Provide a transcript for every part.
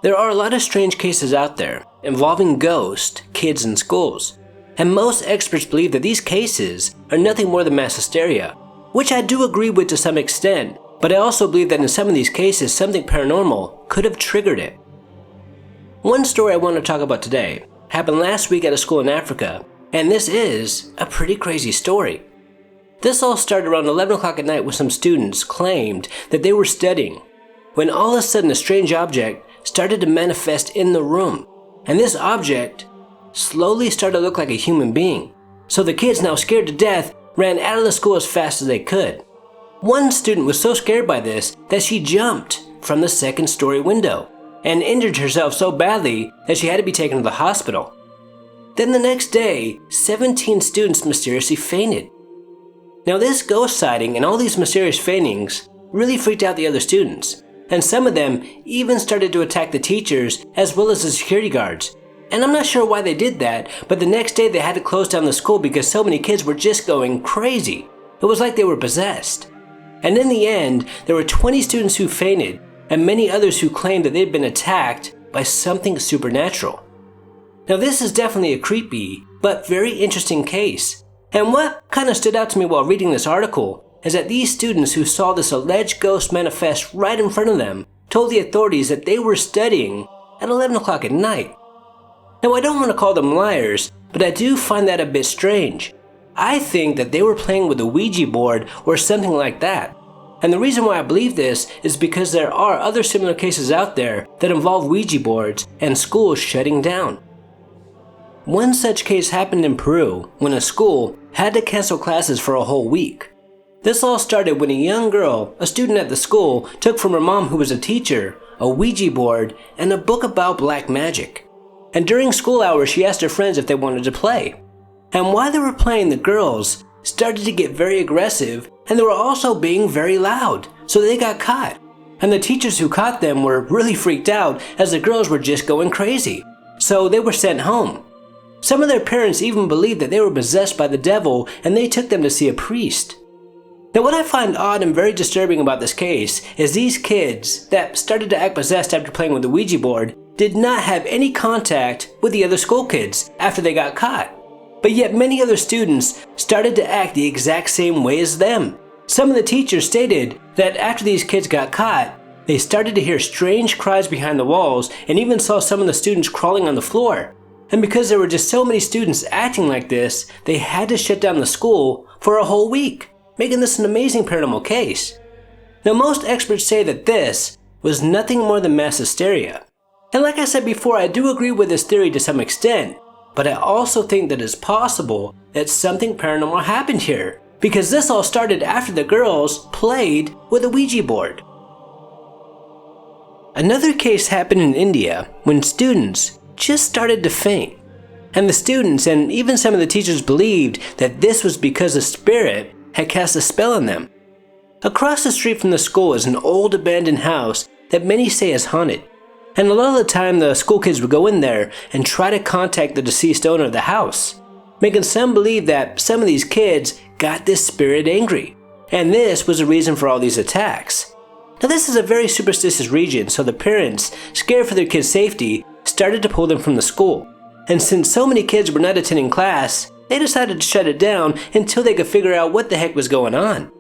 There are a lot of strange cases out there involving ghosts, kids, and schools, and most experts believe that these cases are nothing more than mass hysteria, which I do agree with to some extent, but I also believe that in some of these cases something paranormal could have triggered it. One story I want to talk about today happened last week at a school in Africa, and this is a pretty crazy story. This all started around 11 o'clock at night when some students claimed that they were studying, when all of a sudden a strange object started to manifest in the room, and this object slowly started to look like a human being. So the kids, now scared to death, ran out of the school as fast as they could. One student was so scared by this that she jumped from the second-story window and injured herself so badly that she had to be taken to the hospital. Then the next day, 17 students mysteriously fainted. Now this ghost sighting and all these mysterious faintings really freaked out the other students, and some of them even started to attack the teachers as well as the security guards. And I'm not sure why they did that, but the next day they had to close down the school because so many kids were just going crazy. It was like they were possessed. And in the end, there were 20 students who fainted and many others who claimed that they'd been attacked by something supernatural. Now this is definitely a creepy but very interesting case. And what kind of stood out to me while reading this article is that these students who saw this alleged ghost manifest right in front of them told the authorities that they were studying at 11 o'clock at night. Now I don't want to call them liars, but I do find that a bit strange. I think that they were playing with a Ouija board or something like that. And the reason why I believe this is because there are other similar cases out there that involve Ouija boards and schools shutting down. One such case happened in Peru when a school had to cancel classes for a whole week. This all started when a young girl, a student at the school, took from her mom, who was a teacher, a Ouija board and a book about black magic. And during school hours she asked her friends if they wanted to play. And while they were playing, the girls started to get very aggressive, and they were also being very loud, so they got caught. And the teachers who caught them were really freaked out as the girls were just going crazy, so they were sent home. Some of their parents even believed that they were possessed by the devil, and they took them to see a priest. Now what I find odd and very disturbing about this case is these kids that started to act possessed after playing with the Ouija board did not have any contact with the other school kids after they got caught. But yet many other students started to act the exact same way as them. Some of the teachers stated that after these kids got caught, they started to hear strange cries behind the walls and even saw some of the students crawling on the floor. And because there were just so many students acting like this, they had to shut down the school for a whole week, making this an amazing paranormal case. Now most experts say that this was nothing more than mass hysteria. And like I said before, I do agree with this theory to some extent, but I also think that it's possible that something paranormal happened here, because this all started after the girls played with a Ouija board. Another case happened in India when students just started to faint. And the students and even some of the teachers believed that this was because a spirit had cast a spell on them. Across the street from the school is an old abandoned house that many say is haunted. And a lot of the time the school kids would go in there and try to contact the deceased owner of the house, making some believe that some of these kids got this spirit angry. And this was the reason for all these attacks. Now this is a very superstitious region, so the parents, scared for their kids' safety, started to pull them from the school. And since so many kids were not attending class, they decided to shut it down until they could figure out what the heck was going on.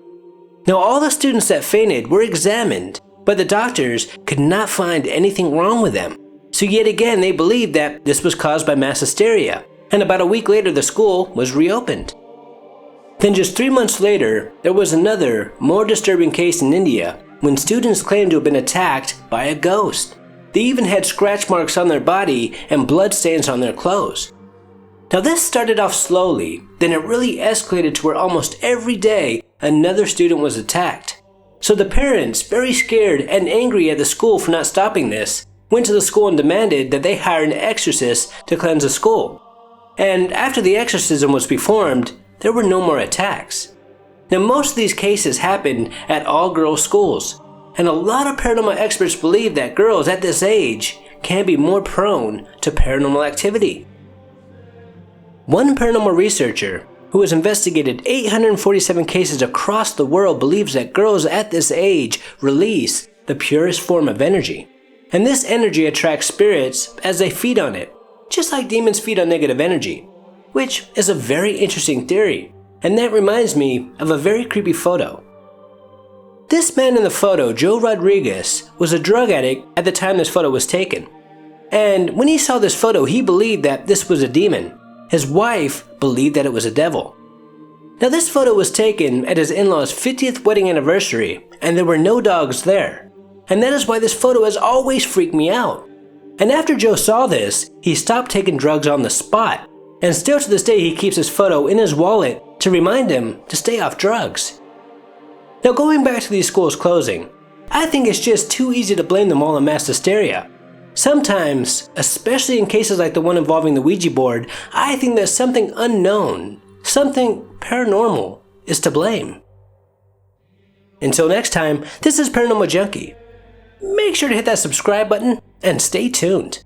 Now all the students that fainted were examined, but the doctors could not find anything wrong with them. So yet again they believed that this was caused by mass hysteria, and about a week later the school was reopened. Then just 3 months later, there was another, more disturbing case in India when students claimed to have been attacked by a ghost. They even had scratch marks on their body and blood stains on their clothes. Now this started off slowly, then it really escalated to where almost every day another student was attacked. So the parents, very scared and angry at the school for not stopping this, went to the school and demanded that they hire an exorcist to cleanse the school. And after the exorcism was performed, there were no more attacks. Now most of these cases happened at all-girls schools, and a lot of paranormal experts believe that girls at this age can be more prone to paranormal activity. One paranormal researcher who has investigated 847 cases across the world believes that girls at this age release the purest form of energy. and this energy attracts spirits as they feed on it, just like demons feed on negative energy, which is a very interesting theory, and that reminds me of a very creepy photo. This man in the photo, Joe Rodriguez, was a drug addict at the time this photo was taken. And when he saw this photo, he believed that this was a demon. His wife believed that it was a devil. Now this photo was taken at his in-laws' 50th wedding anniversary, and there were no dogs there. And that is why this photo has always freaked me out. And after Joe saw this, he stopped taking drugs on the spot. And still to this day he keeps this photo in his wallet to remind him to stay off drugs. Now going back to these schools closing, I think it's just too easy to blame them all on mass hysteria. Sometimes, especially in cases like the one involving the Ouija board, I think that something unknown, something paranormal, is to blame. Until next time, this is Paranormal Junkie. Make sure to hit that subscribe button and stay tuned.